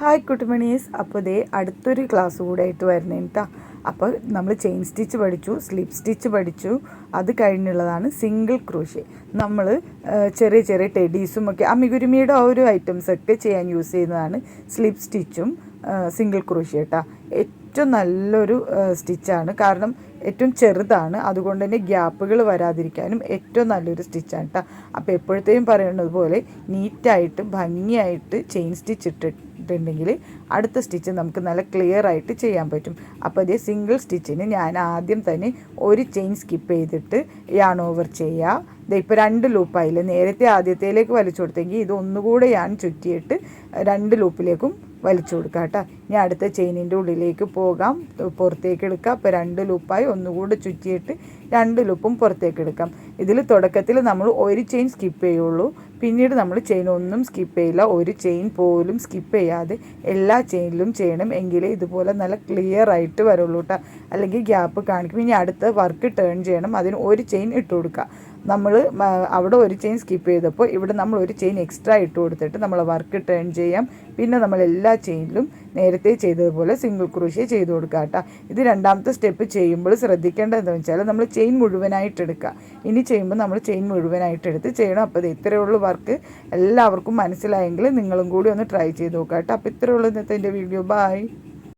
Hi കുട്ടുമണീസ്. അപ്പോൾ ഇതേ അടുത്തൊരു ക്ലാസ് കൂടെ ആയിട്ട് വരുന്നേ കേട്ടോ. അപ്പോൾ നമ്മൾ ചെയിൻ സ്റ്റിച്ച് പഠിച്ചു, സ്ലിപ്പ് സ്റ്റിച്ച് പഠിച്ചു. അത് കഴിഞ്ഞുള്ളതാണ് സിംഗിൾ ക്രോഷ്യ. നമ്മൾ ചെറിയ ചെറിയ ടെഡീസും ഒക്കെ അമ്മിഗുരുമിയുടെ ആ ഒരു ഐറ്റംസൊക്കെ ചെയ്യാൻ യൂസ് ചെയ്യുന്നതാണ് സ്ലിപ്പ് സ്റ്റിച്ചും സിംഗിൾ ക്രോഷ്യ കേട്ടോ. ഏറ്റവും നല്ലൊരു സ്റ്റിച്ചാണ്, കാരണം ഏറ്റവും ചെറുതാണ്, അതുകൊണ്ട് തന്നെ ഗ്യാപ്പുകൾ വരാതിരിക്കാനും ഏറ്റവും നല്ലൊരു സ്റ്റിച്ചാണ് കേട്ടോ. അപ്പോൾ എപ്പോഴത്തേയും പറയുന്നത് പോലെ നീറ്റായിട്ട് ഭംഗിയായിട്ട് ചെയിൻ സ്റ്റിച്ച് ഇട്ടിട്ടുണ്ടെങ്കിൽ അടുത്ത സ്റ്റിച്ച് നമുക്ക് നല്ല ക്ലിയർ ആയിട്ട് ചെയ്യാൻ പറ്റും. അപ്പോൾ അതേ സിംഗിൾ സ്റ്റിച്ചിന് ഞാൻ ആദ്യം തന്നെ ഒരു ചെയിൻ സ്കിപ്പ് ചെയ്തിട്ട് യാൺ ഓവർ ചെയ്യുക. ഇപ്പോൾ 2 ലൂപ്പായില്ല. നേരത്തെ ആദ്യത്തേലേക്ക് വലിച്ചു കൊടുത്തെങ്കിൽ ഇത് ഒന്നുകൂടെ ഞാൻ ചുറ്റിയിട്ട് 2 ലൂപ്പിലേക്കും വലിച്ചു കൊടുക്കുക കേട്ടോ. ഇനി അടുത്ത ചെയിനിൻ്റെ ഉള്ളിലേക്ക് പോകാം, പുറത്തേക്ക് എടുക്കാം. അപ്പോൾ 2 ലൂപ്പായി ഒന്നുകൂടെ ചുറ്റിയിട്ട് 2 ലൂപ്പും പുറത്തേക്ക് എടുക്കാം. ഇതിൽ തുടക്കത്തിൽ നമ്മൾ ഒരു ചെയിൻ സ്കിപ്പ് ചെയ്യുള്ളൂ, പിന്നീട് നമ്മൾ ചെയിൻ ഒന്നും സ്കിപ്പ് ചെയ്യില്ല. ഒരു ചെയിൻ പോലും സ്കിപ്പ് ചെയ്യാതെ എല്ലാ ചെയിനിലും ചെയ്യണം, എങ്കിലേ ഇതുപോലെ നല്ല ക്ലിയർ ആയിട്ട് വരുള്ളൂ കേട്ടോ. അല്ലെങ്കിൽ ഗ്യാപ്പ് കാണിക്കും. ഇനി അടുത്ത വർക്ക് ടേൺ ചെയ്യണം, അതിന് ഒരു ചെയിൻ ഇട്ട് കൊടുക്കുക. നമ്മൾ അവിടെ ഒരു ചെയിൻ സ്കിപ്പ് ചെയ്തപ്പോൾ ഇവിടെ നമ്മൾ ഒരു ചെയിൻ എക്സ്ട്രാ ഇട്ട് കൊടുത്തിട്ട് നമ്മൾ വർക്ക് ടേൺ ചെയ്യാം. പിന്നെ നമ്മൾ എല്ലാ ചെയിനിലും നേരത്തെ ചെയ്തതുപോലെ സിംഗിൾ ക്രോഷ്യ ചെയ്ത് കൊടുക്കുക കേട്ടോ. ഇത് രണ്ടാമത്തെ സ്റ്റെപ്പ് ചെയ്യുമ്പോൾ ശ്രദ്ധിക്കേണ്ടത് എന്താണെന്ന് വെച്ചാൽ നമ്മൾ ചെയിൻ മുഴുവനായിട്ട് എടുക്കുക. ഇനി ചെയ്യുമ്പോൾ നമ്മൾ ചെയിൻ മുഴുവനായിട്ട് എടുത്ത് ചെയ്യണം. അപ്പോൾ ഇത് ഇത്രയുള്ള വർക്ക് എല്ലാവർക്കും മനസ്സിലായെങ്കിൽ നിങ്ങളും കൂടി ഒന്ന് ട്രൈ ചെയ്ത് നോക്കുക കേട്ടോ. അപ്പോൾ ഇത്രയുള്ള ഇന്നത്തെ എൻ്റെ വീഡിയോ. ബൈ.